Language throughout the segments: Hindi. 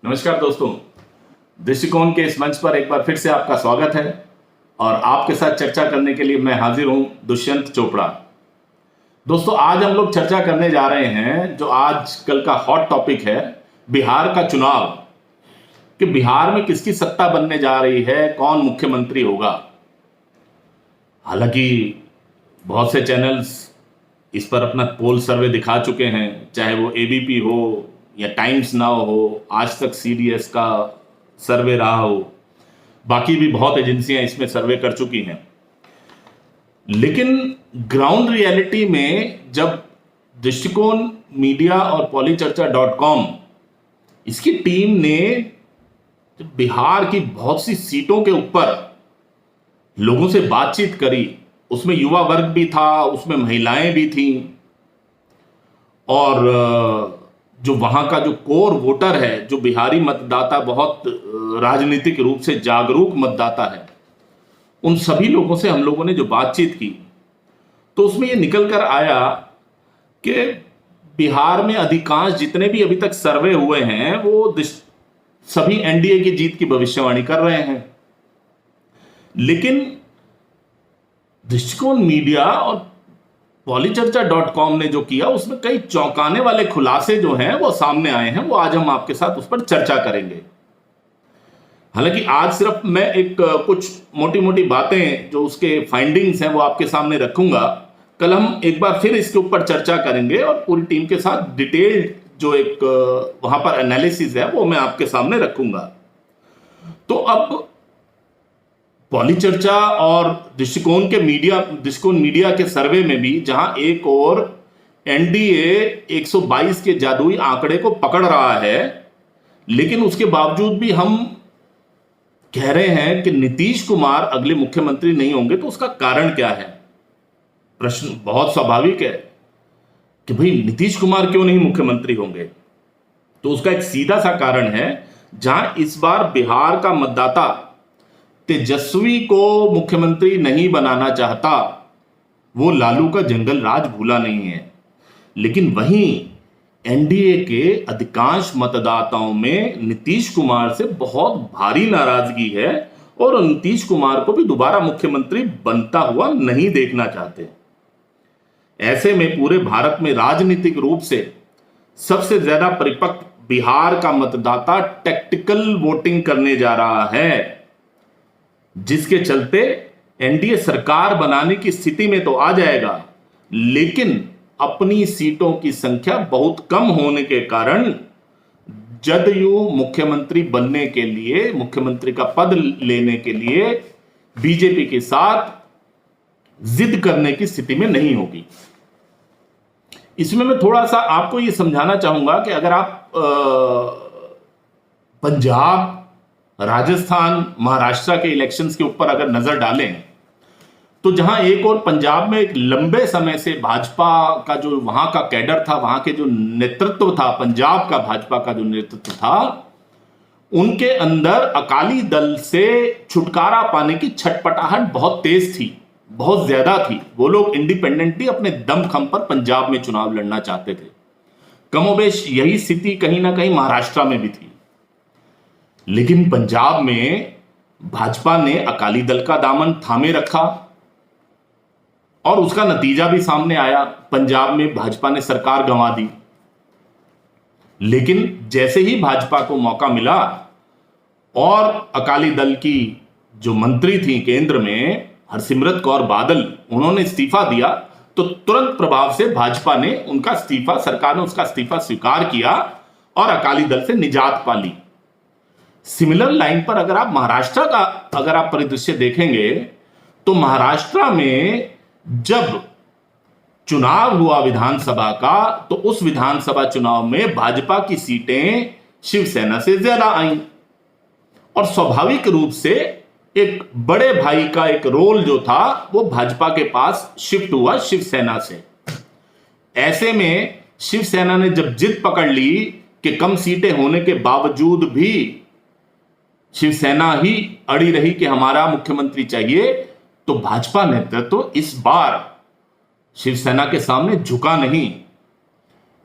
नमस्कार दोस्तों, दृष्टिकोण के इस मंच पर एक बार फिर से आपका स्वागत है और आपके साथ चर्चा करने के लिए मैं हाजिर हूं दुष्यंत चोपड़ा। दोस्तों, आज हम लोग चर्चा करने जा रहे हैं जो आजकल का हॉट टॉपिक है, बिहार का चुनाव। कि बिहार में किसकी सत्ता बनने जा रही है, कौन मुख्यमंत्री होगा। हालांकि बहुत से चैनल्स इस पर अपना पोल सर्वे दिखा चुके हैं, चाहे वो एबीपी हो या टाइम्स नाउ हो, आज तक सीडीएस का सर्वे रहा हो, बाकी भी बहुत एजेंसियां इसमें सर्वे कर चुकी हैं। लेकिन ग्राउंड रियलिटी में जब दृष्टिकोण मीडिया और पॉलीचर्चा.com इसकी टीम ने बिहार की बहुत सी सीटों के ऊपर लोगों से बातचीत करी, उसमें युवा वर्ग भी था, उसमें महिलाएं भी थी, और जो वहां का जो कोर वोटर है, जो बिहारी मतदाता बहुत राजनीतिक रूप से जागरूक मतदाता है, उन सभी लोगों से हम लोगों ने जो बातचीत की तो उसमें ये निकल कर आया कि बिहार में अधिकांश जितने भी अभी तक सर्वे हुए हैं वो सभी एनडीए की जीत की भविष्यवाणी कर रहे हैं। लेकिन दृष्टिकोण मीडिया और पॉलीचर्चा.com ने जो किया उसमें कई चौंकाने वाले खुलासे जो हैं वो सामने आए हैं, वो आज हम आपके साथ उस पर चर्चा करेंगे। हालांकि आज सिर्फ मैं एक कुछ मोटी मोटी बातें जो उसके फाइंडिंग्स हैं वो आपके सामने रखूंगा। कल हम एक बार फिर इसके ऊपर चर्चा करेंगे और पूरी टीम के साथ डिटेल्ड जो एक वहां पर एनालिसिस है वो मैं आपके सामने रखूंगा। तो अब पॉलीचर्चा और दृष्टिकोण मीडिया के सर्वे में भी जहां एक और एनडीए 122 के जादुई आंकड़े को पकड़ रहा है, लेकिन उसके बावजूद भी हम कह रहे हैं कि नीतीश कुमार अगले मुख्यमंत्री नहीं होंगे। तो उसका कारण क्या है? प्रश्न बहुत स्वाभाविक है कि भाई नीतीश कुमार क्यों नहीं मुख्यमंत्री होंगे। तो उसका एक सीधा सा कारण है, जहां इस बार बिहार का मतदाता तेजस्वी को मुख्यमंत्री नहीं बनाना चाहता, वो लालू का जंगल राज भूला नहीं है। लेकिन वहीं एनडीए के अधिकांश मतदाताओं में नीतीश कुमार से बहुत भारी नाराजगी है और नीतीश कुमार को भी दोबारा मुख्यमंत्री बनता हुआ नहीं देखना चाहते। ऐसे में पूरे भारत में राजनीतिक रूप से सबसे ज्यादा परिपक्व बिहार का मतदाता टैक्टिकल वोटिंग करने जा रहा है, जिसके चलते एनडीए सरकार बनाने की स्थिति में तो आ जाएगा, लेकिन अपनी सीटों की संख्या बहुत कम होने के कारण जदयू मुख्यमंत्री बनने के लिए, मुख्यमंत्री का पद लेने के लिए बीजेपी के साथ जिद करने की स्थिति में नहीं होगी। इसमें मैं थोड़ा सा आपको यह समझाना चाहूंगा कि अगर आप पंजाब, राजस्थान, महाराष्ट्र के इलेक्शंस के ऊपर अगर नजर डालें तो जहां एक और पंजाब में एक लंबे समय से भाजपा का जो वहां का कैडर था, वहां के जो नेतृत्व था, पंजाब का भाजपा का जो नेतृत्व था, उनके अंदर अकाली दल से छुटकारा पाने की छटपटाहट बहुत तेज थी, बहुत ज्यादा थी। वो लोग इंडिपेंडेंटली अपने दमखम पर पंजाब में चुनाव लड़ना चाहते थे। कमोबेश यही स्थिति कहीं ना कहीं महाराष्ट्र में भी थी। लेकिन पंजाब में भाजपा ने अकाली दल का दामन थामे रखा और उसका नतीजा भी सामने आया। पंजाब में भाजपा ने सरकार गंवा दी। लेकिन जैसे ही भाजपा को मौका मिला और अकाली दल की जो मंत्री थी केंद्र में, हरसिमरत कौर बादल, उन्होंने इस्तीफा दिया, तो तुरंत प्रभाव से भाजपा ने उनका इस्तीफा, सरकार ने उसका इस्तीफा स्वीकार किया और अकाली दल से निजात पा ली। सिमिलर लाइन पर अगर आप महाराष्ट्र का अगर आप परिदृश्य देखेंगे तो महाराष्ट्र में जब चुनाव हुआ विधानसभा का, तो उस विधानसभा चुनाव में भाजपा की सीटें शिवसेना से ज्यादा आईं और स्वाभाविक रूप से एक बड़े भाई का एक रोल जो था वो भाजपा के पास शिफ्ट हुआ शिवसेना से। ऐसे में शिवसेना ने जब जिद पकड़ ली कि कम सीटें होने के बावजूद भी शिवसेना ही अड़ी रही कि हमारा मुख्यमंत्री चाहिए, तो भाजपा नेतृत्व इस बार शिवसेना के सामने झुका नहीं।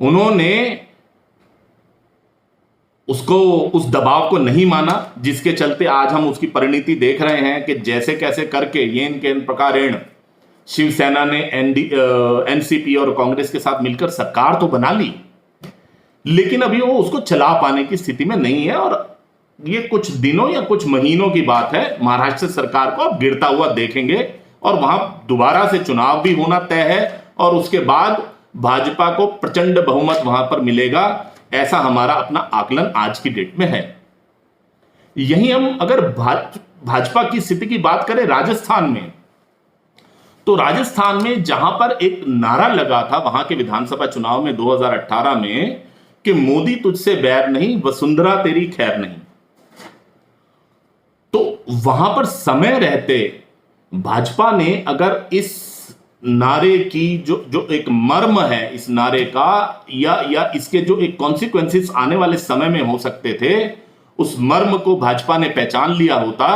उन्होंने उसको, उस दबाव को नहीं माना, जिसके चलते आज हम उसकी परिणति देख रहे हैं कि जैसे कैसे करके ये इनके प्रकार शिवसेना ने एनसीपी और कांग्रेस के साथ मिलकर सरकार तो बना ली, लेकिन अभी वो उसको चला पाने की स्थिति में नहीं है। और ये कुछ दिनों या कुछ महीनों की बात है, महाराष्ट्र सरकार को अब गिरता हुआ देखेंगे और वहां दोबारा से चुनाव भी होना तय है और उसके बाद भाजपा को प्रचंड बहुमत वहां पर मिलेगा, ऐसा हमारा अपना आकलन आज की डेट में है। यही हम अगर भाजपा की स्थिति की बात करें राजस्थान में, तो राजस्थान में जहां पर एक नारा लगा था वहां के विधानसभा चुनाव में 2018 में कि मोदी तुझसे बैर नहीं, वसुंधरा तेरी खैर नहीं, तो वहां पर समय रहते भाजपा ने अगर इस नारे की जो एक मर्म है इस नारे का, या इसके जो एक कॉन्सिक्वेंसेस आने वाले समय में हो सकते थे, उस मर्म को भाजपा ने पहचान लिया होता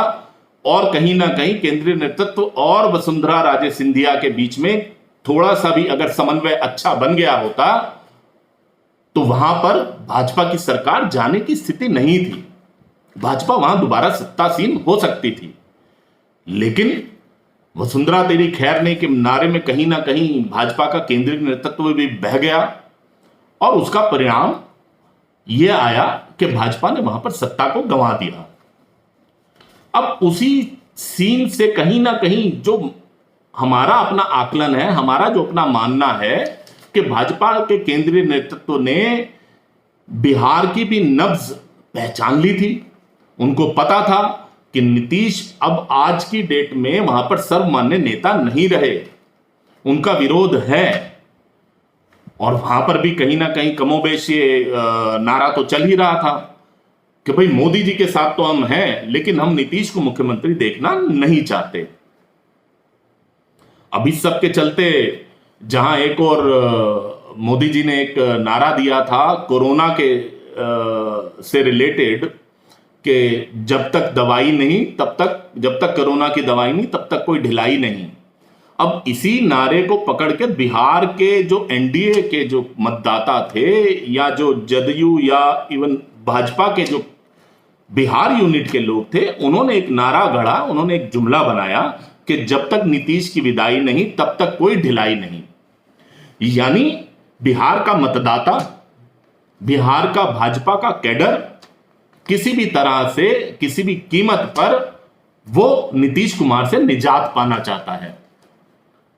और कहीं ना कहीं केंद्रीय नेतृत्व और वसुंधरा राजे सिंधिया के बीच में थोड़ा सा भी अगर समन्वय अच्छा बन गया होता, तो वहां पर भाजपा की सरकार जाने की स्थिति नहीं थी, भाजपा वहां दोबारा सत्तासीन हो सकती थी। लेकिन वसुंधरा तेरी खैर नहीं के नारे में कहीं ना कहीं भाजपा का केंद्रीय नेतृत्व भी बह गया और उसका परिणाम यह आया कि भाजपा ने वहां पर सत्ता को गंवा दिया। अब उसी सीन से कहीं ना कहीं जो हमारा अपना आकलन है, हमारा जो अपना मानना है कि भाजपा के केंद्रीय नेतृत्व ने बिहार की भी नब्ज पहचान ली थी। उनको पता था कि नीतीश अब आज की डेट में वहां पर सर्वमान्य नेता नहीं रहे, उनका विरोध है। और वहां पर भी कहीं ना कहीं कमोबेश ये नारा तो चल ही रहा था कि भाई मोदी जी के साथ तो हम हैं, लेकिन हम नीतीश को मुख्यमंत्री देखना नहीं चाहते। अभी सबके चलते जहां एक और मोदी जी ने एक नारा दिया था कोरोना के से रिलेटेड कि जब तक दवाई नहीं तब तक, जब तक कोरोना की दवाई नहीं तब तक कोई ढिलाई नहीं। अब इसी नारे को पकड़ के बिहार के जो एनडीए के जो मतदाता थे या जो जदयू या इवन भाजपा के जो बिहार यूनिट के लोग थे, उन्होंने एक नारा गढ़ा, उन्होंने एक जुमला बनाया कि जब तक नीतीश की विदाई नहीं तब तक कोई ढिलाई नहीं। यानी बिहार का मतदाता, बिहार का भाजपा का कैडर किसी भी तरह से, किसी भी कीमत पर वो नीतीश कुमार से निजात पाना चाहता है।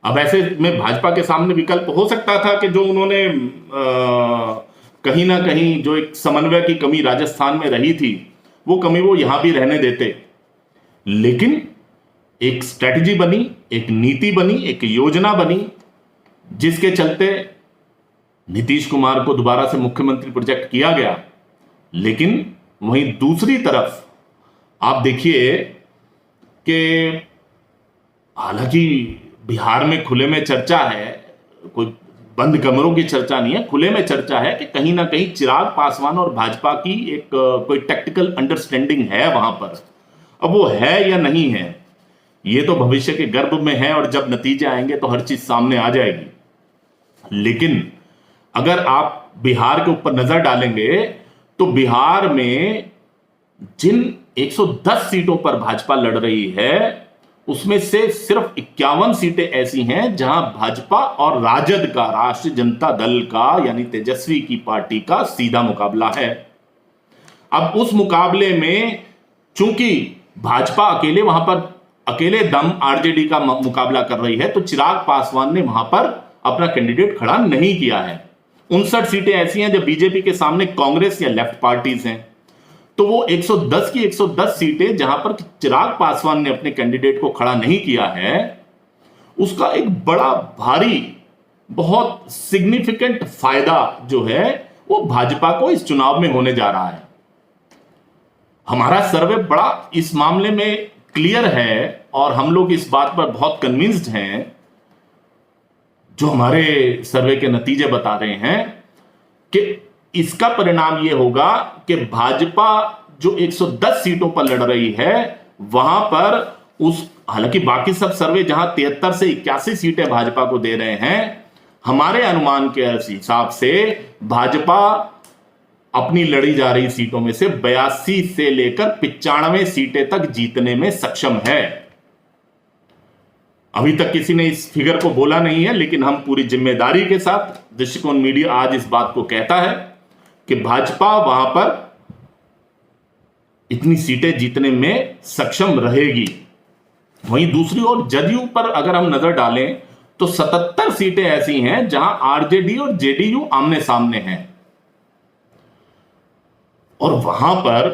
अब ऐसे में भाजपा के सामने विकल्प हो सकता था कि जो उन्होंने कहीं ना कहीं जो एक समन्वय की कमी राजस्थान में रही थी, वो कमी वो यहां भी रहने देते। लेकिन एक स्ट्रेटजी बनी, एक नीति बनी, एक योजना बनी, जिसके चलते नीतीश कुमार को दोबारा से मुख्यमंत्री प्रोजेक्ट किया गया। लेकिन वहीं दूसरी तरफ आप देखिए कि हालांकि बिहार में खुले में चर्चा है, कोई बंद कमरों की चर्चा नहीं है, खुले में चर्चा है कि कहीं ना कहीं चिराग पासवान और भाजपा की एक कोई टैक्टिकल अंडरस्टैंडिंग है वहां पर। अब वो है या नहीं है, ये तो भविष्य के गर्भ में है और जब नतीजे आएंगे तो हर चीज सामने आ जाएगी। लेकिन अगर आप बिहार के ऊपर नजर डालेंगे तो बिहार में जिन 110 सीटों पर भाजपा लड़ रही है, उसमें से सिर्फ 51 सीटें ऐसी हैं जहां भाजपा और राजद का, राष्ट्रीय जनता दल का यानी तेजस्वी की पार्टी का सीधा मुकाबला है। अब उस मुकाबले में चूंकि भाजपा अकेले वहां पर अकेले दम आरजेडी का मुकाबला कर रही है, तो चिराग पासवान ने वहां पर अपना कैंडिडेट खड़ा नहीं किया है। 59 सीटें ऐसी हैं जब बीजेपी के सामने कांग्रेस या लेफ्ट पार्टीज हैं, तो वो 110 की 110 सीटें जहां पर चिराग पासवान ने अपने कैंडिडेट को खड़ा नहीं किया है, उसका एक बड़ा भारी, बहुत सिग्निफिकेंट फायदा जो है वो भाजपा को इस चुनाव में होने जा रहा है। हमारा सर्वे बड़ा इस मामले में क्लियर है और हम लोग इस बात पर बहुत कन्विंस्ड हैं, जो हमारे सर्वे के नतीजे बता रहे हैं कि इसका परिणाम यह होगा कि भाजपा जो 110 सीटों पर लड़ रही है वहां पर हालांकि बाकी सब सर्वे जहां 73 से 81 सीटें भाजपा को दे रहे हैं, हमारे अनुमान के हिसाब से भाजपा अपनी लड़ी जा रही सीटों में से 82 से लेकर 95 सीटें तक जीतने में सक्षम है। अभी तक किसी ने इस फिगर को बोला नहीं है, लेकिन हम पूरी जिम्मेदारी के साथ, दृष्टिकोण मीडिया आज इस बात को कहता है कि भाजपा वहां पर इतनी सीटें जीतने में सक्षम रहेगी। वहीं दूसरी ओर जदयू पर अगर हम नजर डालें तो 77 सीटें ऐसी हैं जहां आरजेडी और जेडीयू आमने सामने हैं, और वहां पर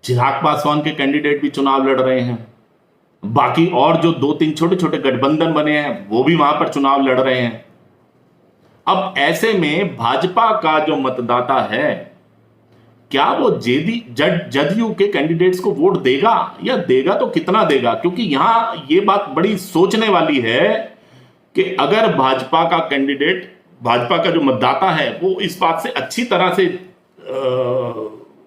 चिराग पासवान के कैंडिडेट भी चुनाव लड़ रहे हैं। बाकी और जो 2-3 छोटे छोटे गठबंधन बने हैं वो भी वहां पर चुनाव लड़ रहे हैं। अब ऐसे में भाजपा का जो मतदाता है, क्या वो जदयू के कैंडिडेट्स को वोट देगा, या देगा तो कितना देगा? क्योंकि यहां ये बात बड़ी सोचने वाली है कि अगर भाजपा का कैंडिडेट, भाजपा का जो मतदाता है वो इस बात से अच्छी तरह से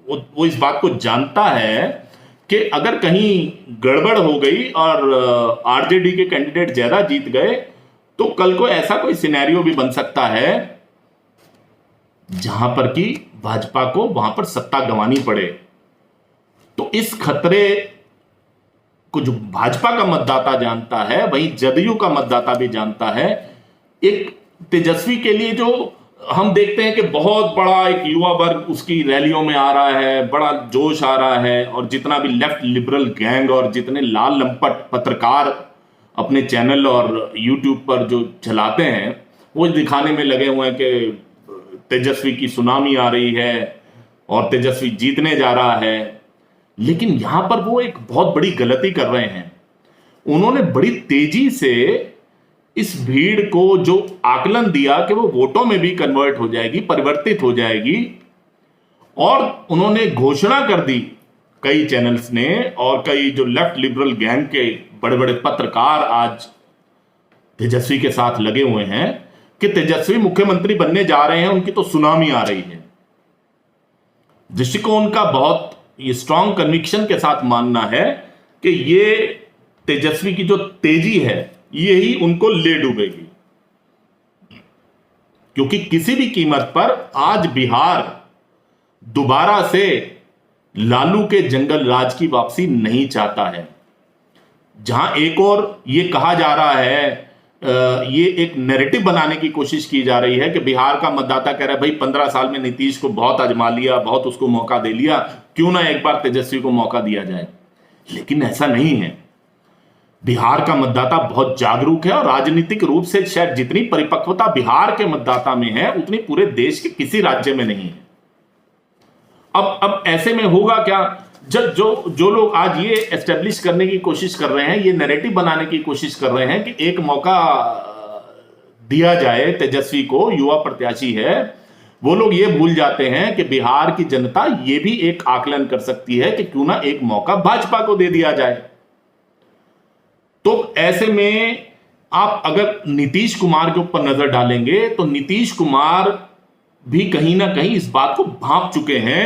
वो इस बात को जानता है कि अगर कहीं गड़बड़ हो गई और आरजेडी के कैंडिडेट ज्यादा जीत गए तो कल को ऐसा कोई सिनेरियो भी बन सकता है जहां पर कि भाजपा को वहां पर सत्ता गंवानी पड़े। तो इस खतरे को जो भाजपा का मतदाता जानता है, वहीं जदयू का मतदाता भी जानता है। एक तेजस्वी के लिए जो हम देखते हैं कि बहुत बड़ा एक युवा वर्ग उसकी रैलियों में आ रहा है, बड़ा जोश आ रहा है, और जितना भी लेफ्ट लिबरल गैंग और जितने लाल लंपट पत्रकार अपने चैनल और यूट्यूब पर जो चलाते हैं वो दिखाने में लगे हुए हैं कि तेजस्वी की सुनामी आ रही है और तेजस्वी जीतने जा रहा है। लेकिन यहां पर वो एक बहुत बड़ी गलती कर रहे हैं। उन्होंने बड़ी तेजी से इस भीड़ को जो आकलन दिया कि वो वोटों में भी कन्वर्ट हो जाएगी, परिवर्तित हो जाएगी, और उन्होंने घोषणा कर दी कई चैनल्स ने और कई जो लेफ्ट लिबरल गैंग के बड़े बड़े पत्रकार आज तेजस्वी के साथ लगे हुए हैं कि तेजस्वी मुख्यमंत्री बनने जा रहे हैं, उनकी तो सुनामी आ रही है। दृष्टिकोण का बहुत ये स्ट्रांग कन्विक्शन के साथ मानना है कि ये तेजस्वी की जो तेजी है यही उनको ले डूबेगी, क्योंकि किसी भी कीमत पर आज बिहार दोबारा से लालू के जंगल राज की वापसी नहीं चाहता है। जहां एक और ये कहा जा रहा है, ये एक नैरेटिव बनाने की कोशिश की जा रही है कि बिहार का मतदाता कह रहा है भाई 15 साल में नीतीश को बहुत आजमा लिया, बहुत उसको मौका दे लिया, क्यों ना एक बार तेजस्वी को मौका दिया जाए। लेकिन ऐसा नहीं है। बिहार का मतदाता बहुत जागरूक है और राजनीतिक रूप से शायद जितनी परिपक्वता बिहार के मतदाता में है उतनी पूरे देश के किसी राज्य में नहीं है। अब ऐसे में होगा क्या, जब जो लोग आज ये एस्टेब्लिश करने की कोशिश कर रहे हैं, ये नैरेटिव बनाने की कोशिश कर रहे हैं कि एक मौका दिया जाए तेजस्वी को, युवा प्रत्याशी है, वो लोग ये भूल जाते हैं कि बिहार की जनता ये भी एक आकलन कर सकती है कि क्यों ना एक मौका भाजपा को दे दिया जाए। तो ऐसे में आप अगर नीतीश कुमार के ऊपर नजर डालेंगे तो नीतीश कुमार भी कहीं ना कहीं इस बात को भांप चुके हैं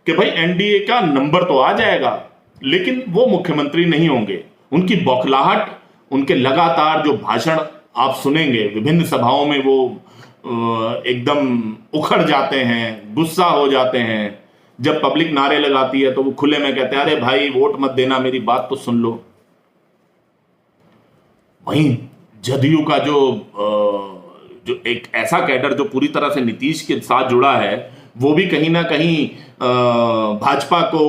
कि भाई एनडीए का नंबर तो आ जाएगा लेकिन वो मुख्यमंत्री नहीं होंगे। उनकी बौखलाहट, उनके लगातार जो भाषण आप सुनेंगे विभिन्न सभाओं में, वो एकदम उखड़ जाते हैं, गुस्सा हो जाते हैं। जब पब्लिक नारे लगाती है तो वो खुले में कहते हैं अरे भाई वोट मत देना, मेरी बात तो सुन लो। वहीं जदयू का जो एक ऐसा कैडर जो पूरी तरह से नीतीश के साथ जुड़ा है, वो भी कहीं ना कहीं भाजपा को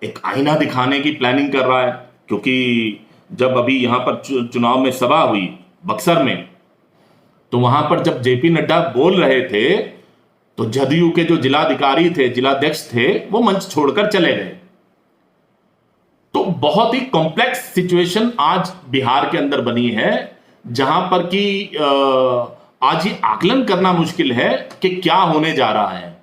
एक आईना दिखाने की प्लानिंग कर रहा है। क्योंकि जब अभी यहां पर चुनाव में सभा हुई बक्सर में, तो वहां पर जब जेपी नड्डा बोल रहे थे तो जदयू के जो जिलाधिकारी थे, जिलाध्यक्ष थे, वो मंच छोड़कर चले गए। तो बहुत ही कॉम्प्लेक्स सिचुएशन आज बिहार के अंदर बनी है, जहां पर कि आज ये आकलन करना मुश्किल है कि क्या होने जा रहा है।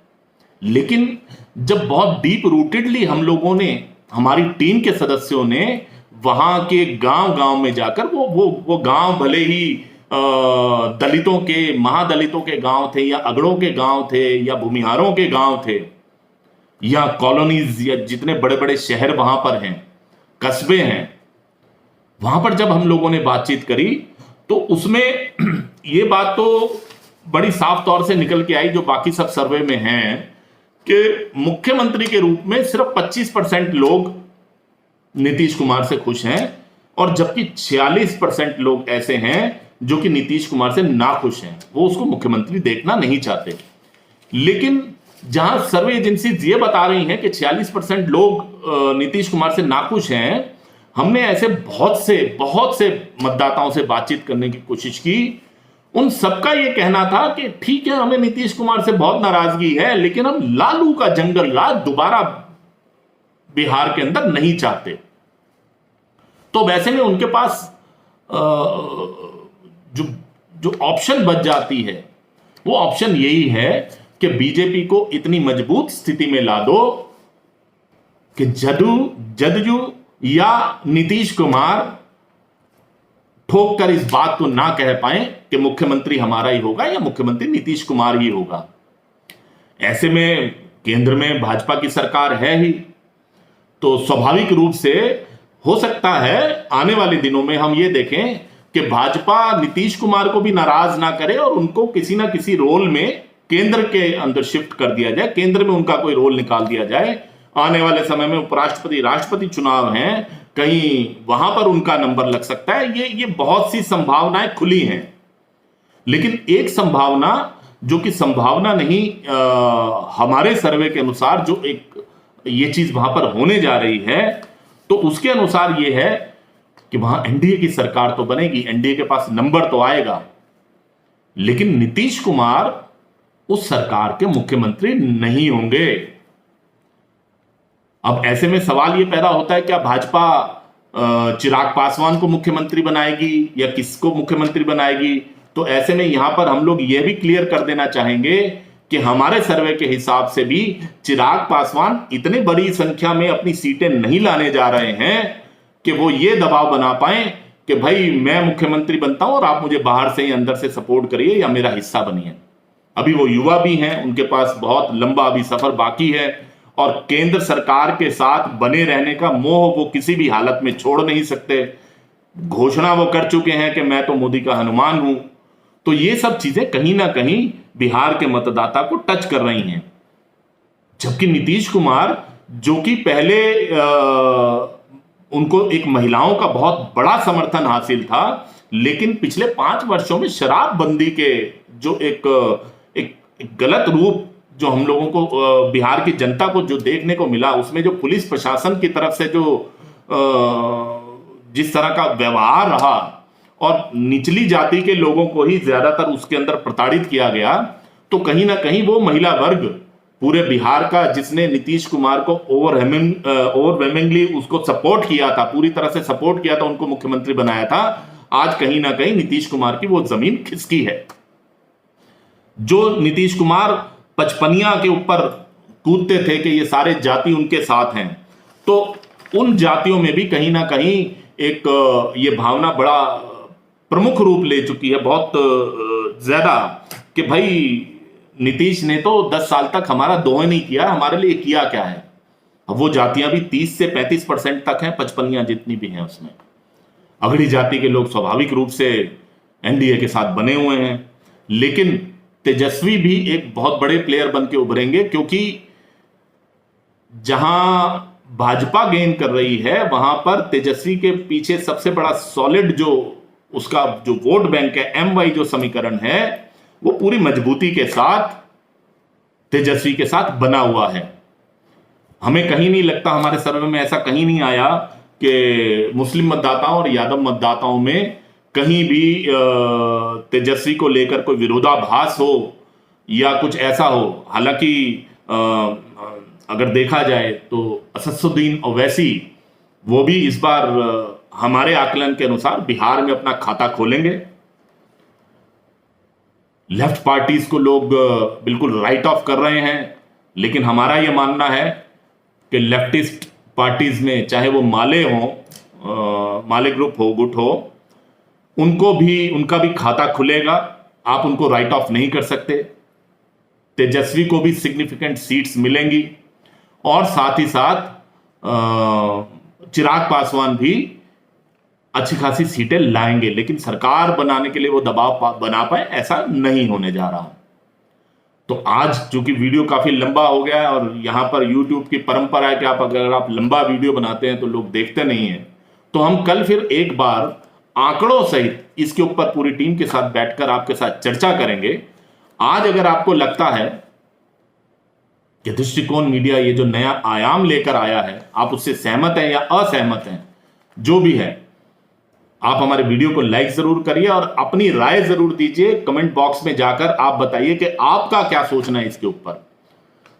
लेकिन जब बहुत डीप रूटेडली हम लोगों ने, हमारी टीम के सदस्यों ने वहां के गांव में जाकर, वो गांव भले ही दलितों के, महादलितों के गांव थे, या अगड़ों के गांव थे, या भूमिहारों के गांव थे, या कॉलोनीज, या जितने बड़े बड़े शहर वहां पर हैं, कस्बे हैं, वहां पर जब हम लोगों ने बातचीत करी तो उसमें ये बात तो बड़ी साफ तौर से निकल के आई, जो बाकी सब सर्वे में हैं, कि मुख्यमंत्री के रूप में सिर्फ 25% लोग नीतीश कुमार से खुश हैं और जबकि 46% लोग ऐसे हैं जो कि नीतीश कुमार से नाखुश हैं, वो उसको मुख्यमंत्री देखना नहीं चाहते। लेकिन जहां सर्वे एजेंसीज ये बता रही हैं कि 46% लोग नीतीश कुमार से नाखुश हैं, हमने ऐसे बहुत से मतदाताओं से बातचीत करने की कोशिश की। उन सबका यह कहना था कि ठीक है, हमें नीतीश कुमार से बहुत नाराजगी है, लेकिन हम लालू का जंगल राज दोबारा बिहार के अंदर नहीं चाहते। तो वैसे में उनके पास जो ऑप्शन बच जाती है वो ऑप्शन यही है कि बीजेपी को इतनी मजबूत स्थिति में ला दो कि जदयू या नीतीश कुमार ठोक कर इस बात को ना कह पाए कि मुख्यमंत्री हमारा ही होगा या मुख्यमंत्री नीतीश कुमार ही होगा। ऐसे में केंद्र में भाजपा की सरकार है ही, तो स्वाभाविक रूप से हो सकता है आने वाले दिनों में हम ये देखें कि भाजपा नीतीश कुमार को भी नाराज ना करे और उनको किसी ना किसी रोल में केंद्र के अंदर शिफ्ट कर दिया जाए, केंद्र में उनका कोई रोल निकाल दिया जाए। आने वाले समय में उपराष्ट्रपति राष्ट्रपति चुनाव हैं, कहीं वहां पर उनका नंबर लग सकता है। ये बहुत सी संभावनाएं खुली हैं, लेकिन एक संभावना जो कि संभावना नहीं, हमारे सर्वे के अनुसार जो एक ये चीज वहां पर होने जा रही है, तो उसके अनुसार ये है कि वहां एनडीए की सरकार तो बनेगी, एनडीए के पास नंबर तो आएगा, लेकिन नीतीश कुमार उस सरकार के मुख्यमंत्री नहीं होंगे। अब ऐसे में सवाल यह पैदा होता है, क्या भाजपा चिराग पासवान को मुख्यमंत्री बनाएगी या किसको मुख्यमंत्री बनाएगी? तो ऐसे में यहां पर हम लोग यह भी क्लियर कर देना चाहेंगे कि हमारे सर्वे के हिसाब से भी चिराग पासवान इतनी बड़ी संख्या में अपनी सीटें नहीं लाने जा रहे हैं कि वो ये दबाव बना पाए कि भाई मैं मुख्यमंत्री बनता हूं और आप मुझे बाहर से ही अंदर से सपोर्ट करिए या मेरा हिस्सा बनिए। अभी वो युवा भी हैं, उनके पास बहुत लंबा अभी सफर बाकी है और केंद्र सरकार के साथ बने रहने का मोह वो किसी भी हालत में छोड़ नहीं सकते। घोषणा वो कर चुके हैं कि मैं तो मोदी का हनुमान हूं। तो ये सब चीजें कहीं ना कहीं बिहार के मतदाता को टच कर रही हैं। जबकि नीतीश कुमार, जो कि पहले उनको एक महिलाओं का बहुत बड़ा समर्थन हासिल था, लेकिन पिछले 5 वर्षों में शराबबंदी के जो एक गलत रूप जो हम लोगों को बिहार की जनता को जो देखने को मिला, उसमें जो पुलिस प्रशासन की तरफ से जो जिस तरह का व्यवहार रहा और निचली जाति के लोगों को ही ज्यादातर उसके अंदर प्रताड़ित किया गया, तो कहीं ना कहीं वो महिला वर्ग पूरे बिहार का जिसने नीतीश कुमार को ओवरवेलमिंगली उसको सपोर्ट किया था, पूरी तरह से सपोर्ट किया था, उनको मुख्यमंत्री बनाया था, आज कहीं ना कहीं नीतीश कुमार की वो जमीन खिसकी है। जो नीतीश कुमार पचपनिया के ऊपर कूदते थे कि ये सारे जाति उनके साथ हैं, तो उन जातियों में भी कहीं ना कहीं एक ये भावना बड़ा प्रमुख रूप ले चुकी है, बहुत ज्यादा, कि भाई नीतीश ने तो 10 साल तक हमारा दोहन नहीं किया, हमारे लिए किया क्या है। अब वो जातियां भी 30 से 35% तक हैं, पचपनिया जितनी भी हैं उसमें। अगड़ी जाति के लोग स्वाभाविक रूप से एनडीए के साथ बने हुए हैं, लेकिन तेजस्वी भी एक बहुत बड़े प्लेयर बन के उभरेंगे, क्योंकि जहां भाजपा गेन कर रही है वहां पर तेजस्वी के पीछे सबसे बड़ा सॉलिड जो उसका जो वोट बैंक है, एमवाई जो समीकरण है, वो पूरी मजबूती के साथ तेजस्वी के साथ बना हुआ है। हमें कहीं नहीं लगता, हमारे सर्वे में ऐसा कहीं नहीं आया कि मुस्लिम मतदाताओं और यादव मतदाताओं में कहीं भी तेजस्वी को लेकर कोई विरोधाभास हो या कुछ ऐसा हो। हालांकि अगर देखा जाए तो असदुद्दीन ओवैसी वो भी इस बार हमारे आकलन के अनुसार बिहार में अपना खाता खोलेंगे। लेफ्ट पार्टीज को लोग बिल्कुल राइट ऑफ कर रहे हैं, लेकिन हमारा यह मानना है कि लेफ्टिस्ट पार्टीज में, चाहे वो माले हो, माले ग्रुप हो, गुट हो, उनका भी खाता खुलेगा। आप उनको राइट ऑफ नहीं कर सकते। तेजस्वी को भी सिग्निफिकेंट सीट्स मिलेंगी और साथ ही साथ चिराग पासवान भी अच्छी खासी सीटें लाएंगे, लेकिन सरकार बनाने के लिए वो दबाव बना पाए ऐसा नहीं होने जा रहा। तो आज चूंकि वीडियो काफी लंबा हो गया है और यहां पर YouTube की परंपरा है कि अगर आप लंबा वीडियो बनाते हैं तो लोग देखते नहीं हैं, तो हम कल फिर एक बार आंकड़ों सहित इसके ऊपर पूरी टीम के साथ बैठकर आपके साथ चर्चा करेंगे। आज अगर आपको लगता है कि दृष्टिकोण मीडिया ये जो नया आयाम लेकर आया है, आप उससे सहमत हैं या असहमत हैं, जो भी है, आप हमारे वीडियो को लाइक जरूर करिए और अपनी राय जरूर दीजिए। कमेंट बॉक्स में जाकर आप बताइए कि आपका क्या सोचना है इसके ऊपर।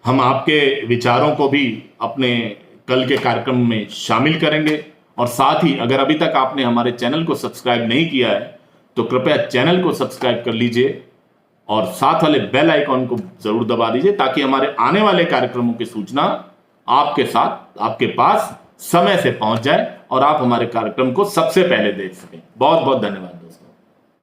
हम आपके विचारों को भी अपने कल के कार्यक्रम में शामिल करेंगे। और साथ ही अगर अभी तक आपने हमारे चैनल को सब्सक्राइब नहीं किया है तो कृपया चैनल को सब्सक्राइब कर लीजिए और साथ वाले बेल आइकॉन को जरूर दबा दीजिए, ताकि हमारे आने वाले कार्यक्रमों की सूचना आपके साथ, आपके पास समय से पहुंच जाए और आप हमारे कार्यक्रम को सबसे पहले देख सकें। बहुत बहुत धन्यवाद दोस्तों।